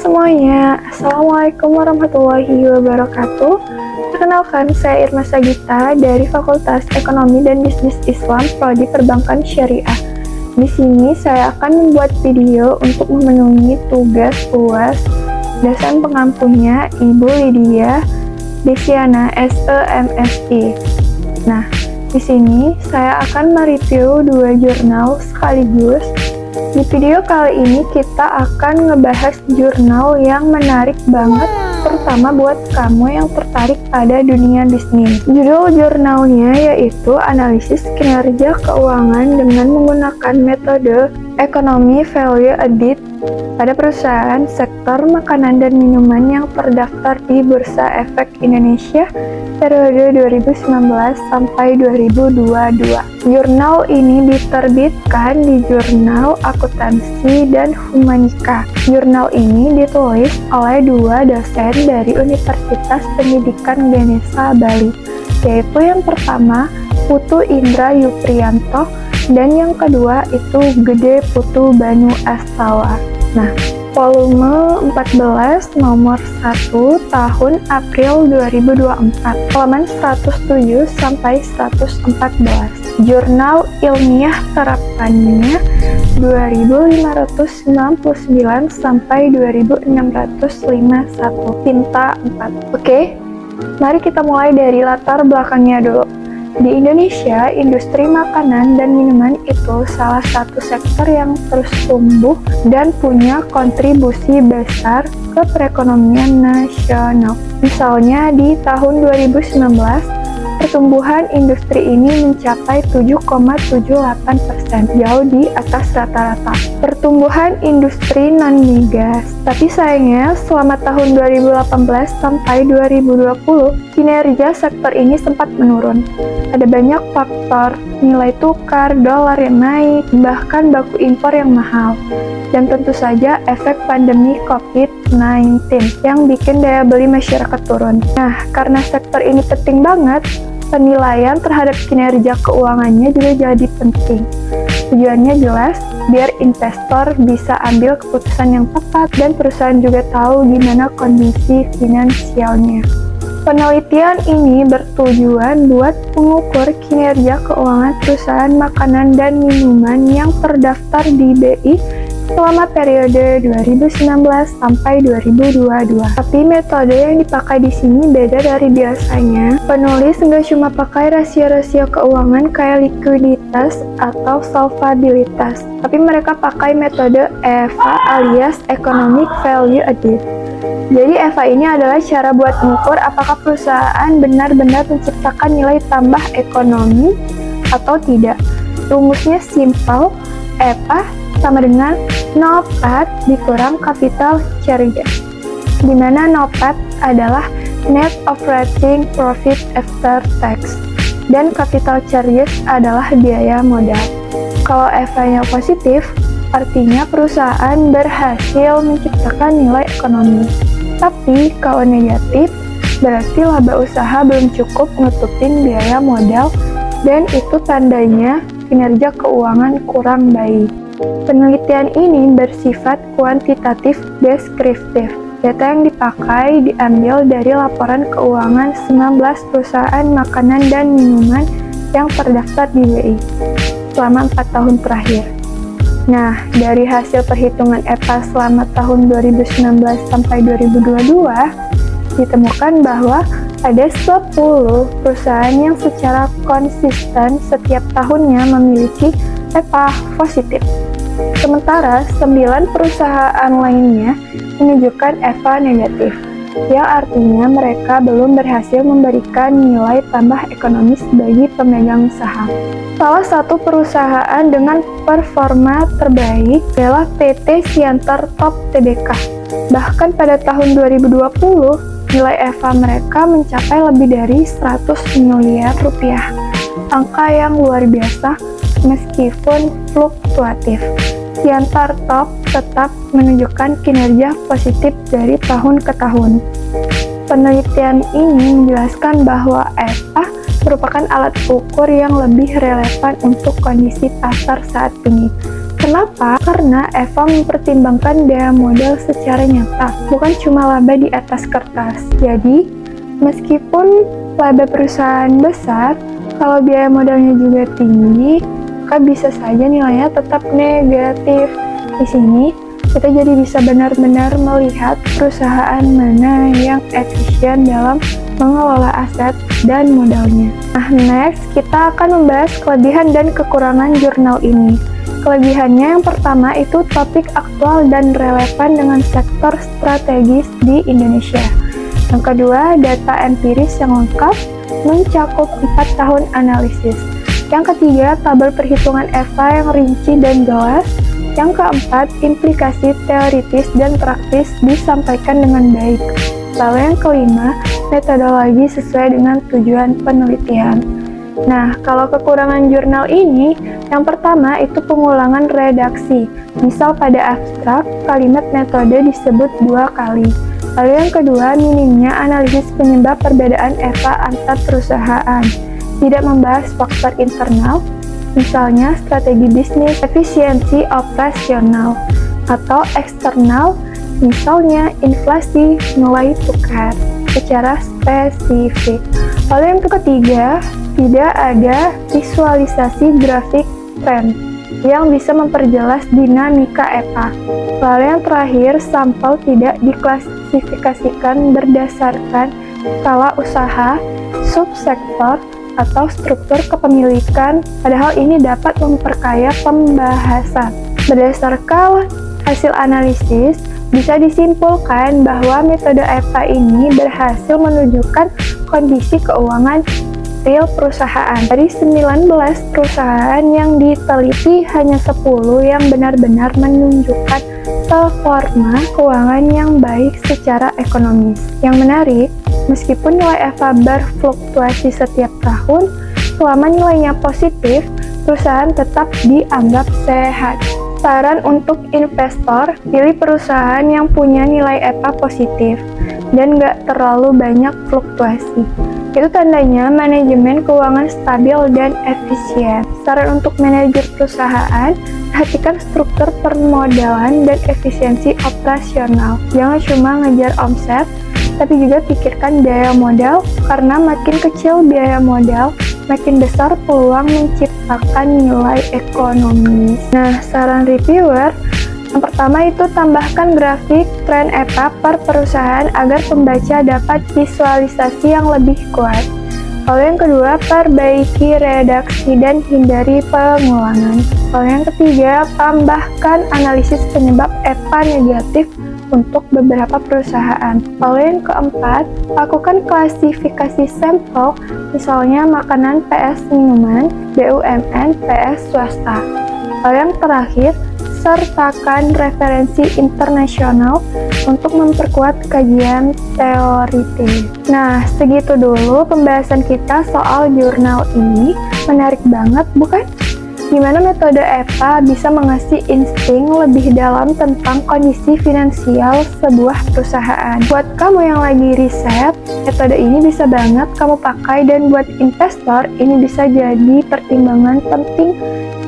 semuanya, Assalamualaikum warahmatullahi wabarakatuh. Perkenalkan, saya Irma Sagita dari Fakultas Ekonomi dan Bisnis Islam Prodi Perbankan Syariah. Di sini saya akan membuat video untuk memenuhi tugas UAS dosen pengampunya Ibu Lydia Desiana SEMSI. Nah, di sini saya akan mereview dua jurnal sekaligus. Di video kali ini kita akan ngebahas jurnal yang menarik banget, terutama buat kamu yang tertarik pada dunia bisnis. Judul jurnalnya yaitu Analisis Kinerja Keuangan dengan menggunakan metode Ekonomi Value Added pada perusahaan sektor makanan dan minuman yang terdaftar di Bursa Efek Indonesia periode 2019 sampai 2022. Jurnal ini diterbitkan di Jurnal Akuntansi dan Humanika. Jurnal ini ditulis oleh dua dosen dari Universitas Pendidikan Ganesha Bali, yaitu yang pertama Putu Indra Yuprianto dan yang kedua itu Gede Putu Banu Astawa. Nah, volume 14 nomor 1 tahun April 2024, halaman 107 sampai 114. Jurnal ilmiah terapannya 2599 sampai 2651, Tinta 4. Oke, mari kita mulai dari latar belakangnya dulu. Di Indonesia, industri makanan dan minuman itu salah satu sektor yang terus tumbuh dan punya kontribusi besar ke perekonomian nasional. Misalnya di tahun 2019, pertumbuhan industri ini mencapai 7,78%, jauh di atas rata-rata pertumbuhan industri non-migas. Tapi sayangnya, selama tahun 2018 sampai 2020, kinerja sektor ini sempat menurun. Ada banyak faktor, nilai tukar, dolar yang naik, bahkan baku impor yang mahal. Dan tentu saja efek pandemi COVID-19 yang bikin daya beli masyarakat turun. Nah, karena sektor ini penting banget, penilaian terhadap kinerja keuangannya juga jadi penting. Tujuannya jelas, biar investor bisa ambil keputusan yang tepat dan perusahaan juga tahu gimana kondisi finansialnya. Penelitian ini bertujuan buat mengukur kinerja keuangan perusahaan makanan dan minuman yang terdaftar di BI selama periode 2019 sampai 2022. Tapi metode yang dipakai di sini beda dari biasanya. Penulis nggak cuma pakai rasio-rasio keuangan kayak likuiditas atau solvabilitas, tapi mereka pakai metode EVA alias Economic Value Added. Jadi EVA ini adalah cara buat mengukur apakah perusahaan benar-benar menciptakan nilai tambah ekonomi atau tidak. Rumusnya simple, EVA sama dengan NOPAT dikurang kapital charges, di mana NOPAT adalah Net Operating Profit After Tax dan capital charges adalah biaya modal. Kalau EVA-nya positif, artinya perusahaan berhasil menciptakan nilai ekonomi. Tapi kalau negatif, berarti laba usaha belum cukup nutupin biaya modal dan itu tandanya kinerja keuangan kurang baik. Penelitian ini bersifat kuantitatif deskriptif. Data yang dipakai diambil dari laporan keuangan 19 perusahaan makanan dan minuman yang terdaftar di BI selama 4 tahun terakhir. Nah, dari hasil perhitungan EVA selama tahun 2019 sampai 2022, ditemukan bahwa ada 10 perusahaan yang secara konsisten setiap tahunnya memiliki EVA positif. Sementara 9 perusahaan lainnya menunjukkan EVA negatif, yang artinya mereka belum berhasil memberikan nilai tambah ekonomis bagi pemegang saham. Salah satu perusahaan dengan performa terbaik adalah PT Siantar Top Tbk. Bahkan pada tahun 2020, nilai EVA mereka mencapai lebih dari 100 miliar rupiah. Angka yang luar biasa meskipun fluktuatif. Siantar Top tetap menunjukkan kinerja positif dari tahun ke tahun. Penelitian ini menjelaskan bahwa EVA merupakan alat ukur yang lebih relevan untuk kondisi pasar saat ini. Kenapa? Karena Eva mempertimbangkan biaya modal secara nyata, bukan cuma laba di atas kertas. Jadi, meskipun laba perusahaan besar, kalau biaya modalnya juga tinggi, maka bisa saja nilainya tetap negatif. Di sini, kita jadi bisa benar-benar melihat perusahaan mana yang efisien dalam mengelola aset dan modalnya. Nah, next kita akan membahas kelebihan dan kekurangan jurnal ini. Kelebihannya yang pertama itu topik aktual dan relevan dengan sektor strategis di Indonesia. Yang kedua, data empiris yang lengkap mencakup 4 tahun analisis. Yang ketiga, tabel perhitungan Eva yang rinci dan jelas. Yang keempat, implikasi teoritis dan praktis disampaikan dengan baik. Lalu yang kelima, metodologi sesuai dengan tujuan penelitian. Nah, kalau kekurangan jurnal ini, yang pertama itu pengulangan redaksi. Misal pada abstrak, kalimat metode disebut 2 kali. Lalu yang kedua, minimnya analisis penyebab perbedaan Eva antar perusahaan. Tidak membahas faktor internal, misalnya strategi bisnis, efisiensi operasional, atau eksternal, misalnya inflasi, nilai tukar, secara spesifik. Lalu yang ketiga, tidak ada visualisasi grafik tren yang bisa memperjelas dinamika Eva. Lalu yang terakhir, sampel tidak diklasifikasikan berdasarkan skala usaha, subsektor, atau struktur kepemilikan, padahal ini dapat memperkaya pembahasan. Berdasarkan hasil analisis, bisa disimpulkan bahwa metode Eva ini berhasil menunjukkan kondisi keuangan real perusahaan. Dari 19 perusahaan yang diteliti, hanya 10 yang benar-benar menunjukkan performa keuangan yang baik secara ekonomis. Yang menarik, meskipun nilai Eva berfluktuasi setiap tahun, selama nilainya positif, perusahaan tetap dianggap sehat. Saran untuk investor, pilih perusahaan yang punya nilai Eva positif dan nggak terlalu banyak fluktuasi. Itu tandanya manajemen keuangan stabil dan efisien. Saran untuk manajer perusahaan, perhatikan struktur permodalan dan efisiensi operasional. Jangan cuma ngejar omset, tapi juga pikirkan biaya modal, karena makin kecil biaya modal, makin besar peluang menciptakan nilai ekonomis. Nah, saran reviewer, yang pertama itu tambahkan grafik tren Eva per perusahaan agar pembaca dapat visualisasi yang lebih kuat. Lalu yang kedua, perbaiki redaksi dan hindari pengulangan. Lalu yang ketiga, tambahkan analisis penyebab Eva negatif untuk beberapa perusahaan. Lalu yang keempat, lakukan klasifikasi sampel, misalnya makanan PS minuman, BUMN PS swasta. Lalu yang terakhir, sertakan referensi internasional untuk memperkuat kajian teoritis. Nah, segitu dulu pembahasan kita soal jurnal ini. Menarik banget, bukan? Gimana metode Eva bisa mengasih insting lebih dalam tentang kondisi finansial sebuah perusahaan. Buat kamu yang lagi riset, metode ini bisa banget kamu pakai, dan buat investor ini bisa jadi pertimbangan penting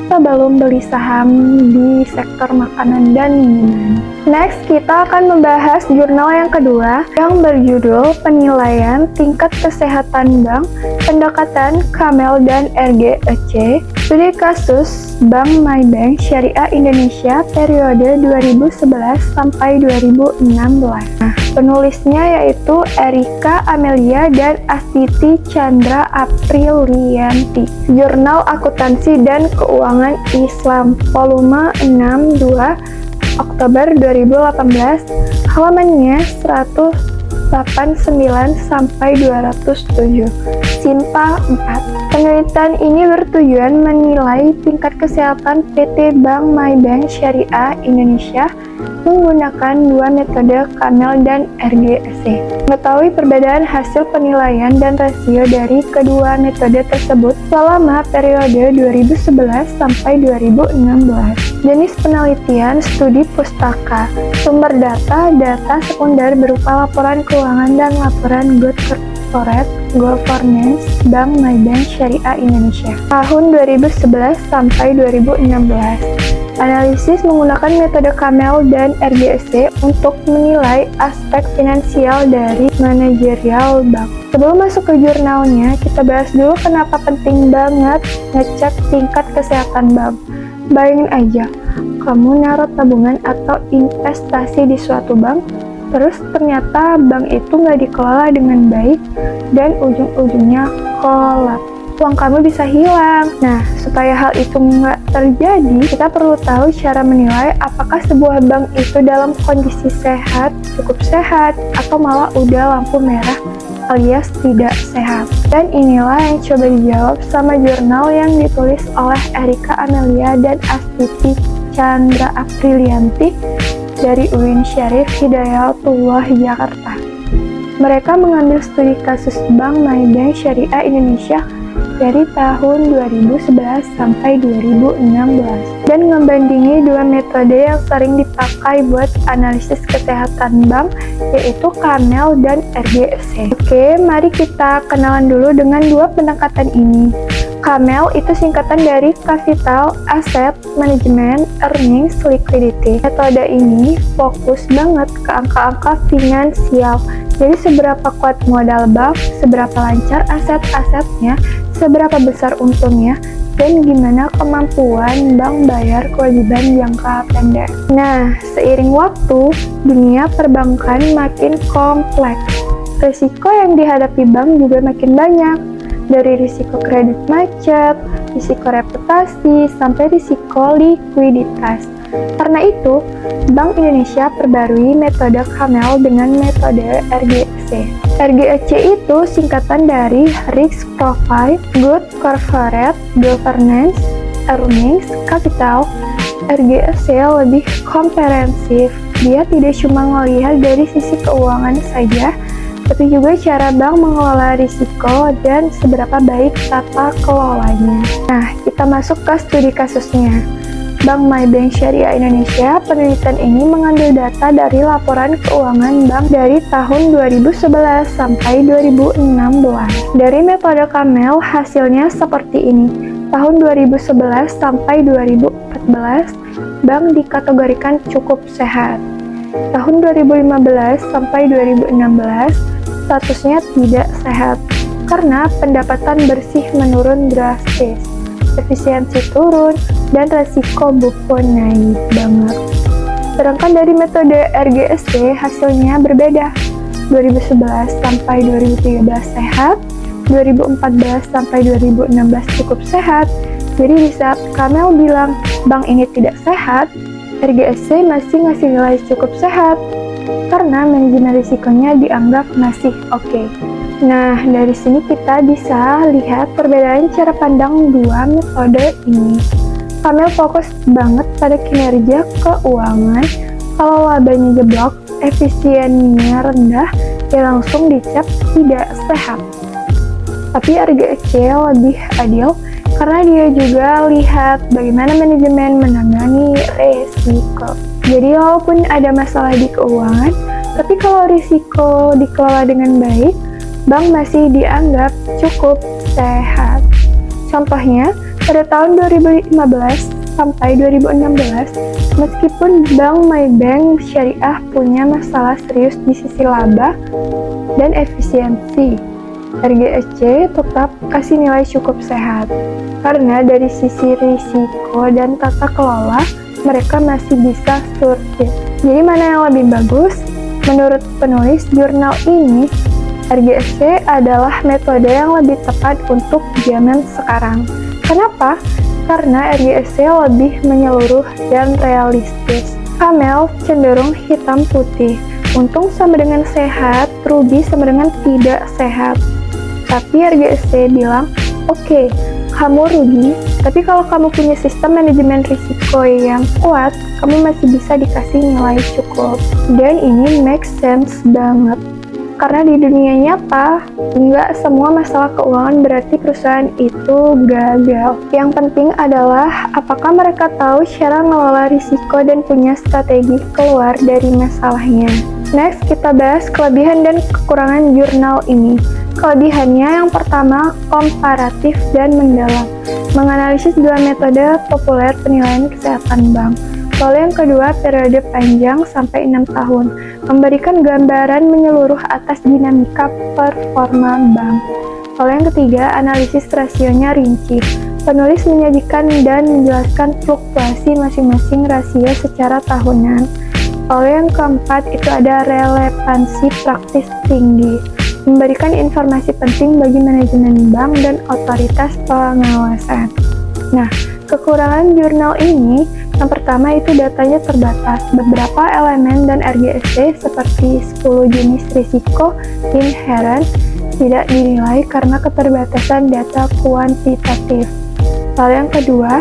sebelum beli saham di sektor makanan dan minuman. Next, kita akan membahas jurnal yang kedua yang berjudul Penilaian Tingkat Kesehatan Bank, Pendekatan Kamel dan RGEC, Studi Kasus Bank MyBank Syariah Indonesia periode 2011 sampai 2016. Nah, penulisnya yaitu Erika Amelia dan Astiti Chandra Aprilianti. Jurnal Akuntansi dan Keuangan Islam, volume 62, Oktober 2018, halamannya 189 sampai 207. Simpa 4. Penelitian ini bertujuan menilai tingkat kesehatan PT Bank MyBank Syariah Indonesia menggunakan dua metode Kamel dan RGEC. Mengetahui perbedaan hasil penilaian dan rasio dari kedua metode tersebut selama periode 2011 sampai 2016. Jenis penelitian studi pustaka. Sumber data sekunder berupa laporan keuangan dan laporan good corporate governance Bank MyBank Syariah Indonesia tahun 2011 sampai 2016. Analisis menggunakan metode Camel dan RGSC untuk menilai aspek finansial dari manajerial bank. Sebelum masuk ke jurnalnya, kita bahas dulu kenapa penting banget ngecek tingkat kesehatan bank. Bayangin aja, kamu naruh tabungan atau investasi di suatu bank, terus ternyata bank itu nggak dikelola dengan baik dan ujung-ujungnya kolaps. Uang kamu bisa hilang. Nah, supaya hal itu nggak terjadi, kita perlu tahu cara menilai apakah sebuah bank itu dalam kondisi sehat, cukup sehat, atau malah udah lampu merah alias tidak sehat. Dan inilah yang coba dijawab sama jurnal yang ditulis oleh Erika Amelia dan Astuti Chandra Aprilianti dari UIN Syarif Hidayatullah Jakarta. Mereka mengambil studi kasus Bank MyBank Syariah Indonesia dari tahun 2011 sampai 2016 dan membandingi dua metode yang sering dipakai buat analisis kesehatan bank, yaitu Camel dan RGSC. Oke, mari kita kenalan dulu dengan dua pendekatan ini. Camel itu singkatan dari Capital Asset Management Earnings Liquidity. Metode ini fokus banget ke angka-angka finansial. Jadi seberapa kuat modal bank, seberapa lancar aset-asetnya, seberapa besar untungnya, dan gimana kemampuan bank bayar kewajiban jangka pendek. Nah, seiring waktu, dunia perbankan makin kompleks. Risiko yang dihadapi bank juga makin banyak. Dari risiko kredit macet, risiko reputasi, sampai risiko likuiditas. Karena itu, Bank Indonesia perbarui metode Camel dengan metode RGSC. RGSC itu singkatan dari Risk Profile, Good Corporate Governance, Earnings, Capital. RGSC lebih komprehensif. Dia tidak cuma melihat dari sisi keuangan saja, tapi juga cara bank mengelola risiko dan seberapa baik tata kelolanya. Nah, kita masuk ke studi kasusnya. Bank MyBank Syariah Indonesia, penelitian ini mengambil data dari laporan keuangan bank dari tahun 2011 sampai 2016. Dari metode Camel, hasilnya seperti ini. Tahun 2011 sampai 2014, bank dikategorikan cukup sehat. Tahun 2015 sampai 2016, statusnya tidak sehat karena pendapatan bersih menurun drastis, efisiensi turun, dan resiko buku naik banget. Sedangkan dari metode RGSC hasilnya berbeda. 2011 sampai 2013 sehat, 2014 sampai 2016 cukup sehat. Jadi di saat Camel bilang bank ini tidak sehat, RGSC masih ngasih nilai cukup sehat karena manajemen risikonya dianggap masih oke. Nah, dari sini kita bisa lihat perbedaan cara pandang dua metode ini. Camel fokus banget pada kinerja keuangan. Kalau labanya jeblok, efisiennya rendah, ya langsung dicap tidak sehat. Tapi RGSC lebih adil karena dia juga lihat bagaimana manajemen menangani risiko. Jadi walaupun ada masalah di keuangan, tapi kalau risiko dikelola dengan baik, bank masih dianggap cukup sehat. Contohnya, pada tahun 2015 sampai 2016, meskipun Bank MyBank Syariah punya masalah serius di sisi laba dan efisiensi, RGSC tetap kasih nilai cukup sehat. Karena dari sisi risiko dan tata kelola, mereka masih bisa survive. Jadi mana yang lebih bagus? Menurut penulis jurnal ini, RGSC adalah metode yang lebih tepat untuk zaman sekarang. Kenapa? Karena RGSC lebih menyeluruh dan realistis. Camel cenderung hitam putih. Untung sama dengan sehat, rugi sama dengan tidak sehat. Tapi RGSC bilang, oke, kamu rugi, tapi kalau kamu punya sistem manajemen risiko yang kuat, kamu masih bisa dikasih nilai cukup. Dan ini make sense banget. Karena di dunia nyata, nggak semua masalah keuangan berarti perusahaan itu gagal. Yang penting adalah apakah mereka tahu cara mengelola risiko dan punya strategi keluar dari masalahnya. Next, kita bahas kelebihan dan kekurangan jurnal ini. Kelebihannya yang pertama, komparatif dan mendalam. Menganalisis dua metode populer penilaian kesehatan bank. Lalu yang kedua, periode panjang sampai 6 tahun. Memberikan gambaran menyeluruh atas dinamika performa bank. Lalu yang ketiga, analisis rasionya rinci. Penulis menyajikan dan menjelaskan fluktuasi masing-masing rasio secara tahunan. Lalu yang keempat, itu ada relevansi praktis tinggi. Memberikan informasi penting bagi manajemen bank dan otoritas pengawasan. Nah, kekurangan jurnal ini, yang pertama itu datanya terbatas. Beberapa elemen dan RGST seperti 10 jenis risiko inherent tidak dinilai karena keterbatasan data kuantitatif. Lalu yang kedua,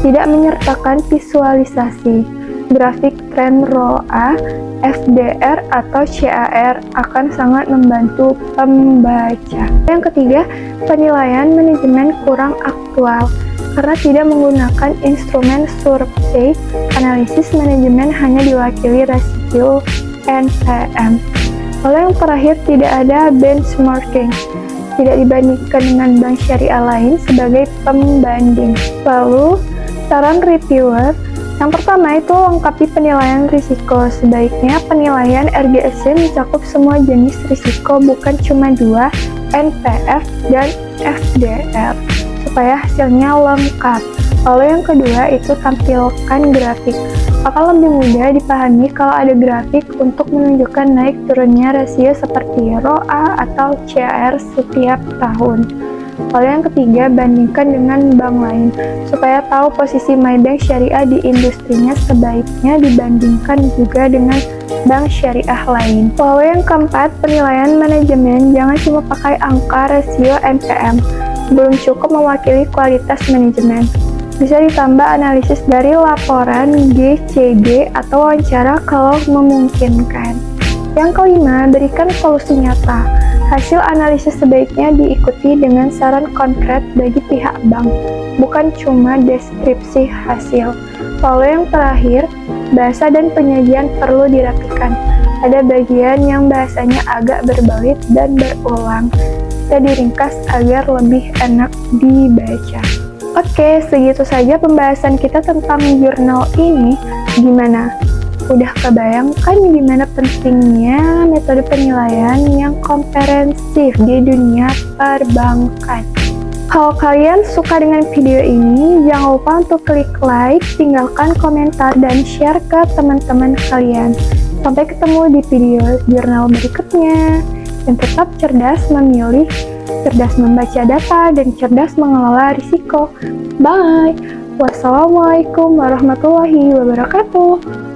tidak menyertakan visualisasi. Grafik tren ROA, FDR, atau CAR akan sangat membantu pembaca. Yang ketiga, penilaian manajemen kurang aktual. Karena tidak menggunakan instrumen survei, analisis manajemen hanya diwakili rasio NPM. Lalu yang terakhir, tidak ada benchmarking. Tidak dibandingkan dengan bank syariah lain sebagai pembanding. Lalu, saran reviewer, yang pertama itu lengkapi penilaian risiko. Sebaiknya penilaian RGSC mencakup semua jenis risiko, bukan cuma 2, NPF dan FDR, supaya hasilnya lengkap. Lalu yang kedua itu tampilkan grafik. Akan lebih mudah dipahami kalau ada grafik untuk menunjukkan naik turunnya rasio seperti ROA atau CAR setiap tahun. Lalu yang ketiga, bandingkan dengan bank lain. Supaya tahu posisi MyBank Syariah di industrinya, sebaiknya dibandingkan juga dengan bank syariah lain. Lalu yang keempat, penilaian manajemen. Jangan cuma pakai angka rasio NPM. Belum cukup mewakili kualitas manajemen. Bisa ditambah analisis dari laporan GCG atau wawancara kalau memungkinkan. Yang kelima, berikan solusi nyata. Hasil analisis sebaiknya diikuti dengan saran konkret bagi pihak bank, bukan cuma deskripsi hasil. Lalu yang terakhir, bahasa dan penyajian perlu dirapikan. Ada bagian yang bahasanya agak berbelit dan berulang. Bisa diringkas agar lebih enak dibaca. Oke, segitu saja pembahasan kita tentang jurnal ini. Gimana? Udah kebayangkan gimana pentingnya metode penilaian yang komprehensif di dunia perbankan? Kalau kalian suka dengan video ini, jangan lupa untuk klik like, tinggalkan komentar, dan share ke teman-teman kalian. Sampai ketemu di video jurnal berikutnya. Dan tetap cerdas memilih, cerdas membaca data, dan cerdas mengelola risiko. Bye! Wassalamualaikum warahmatullahi wabarakatuh.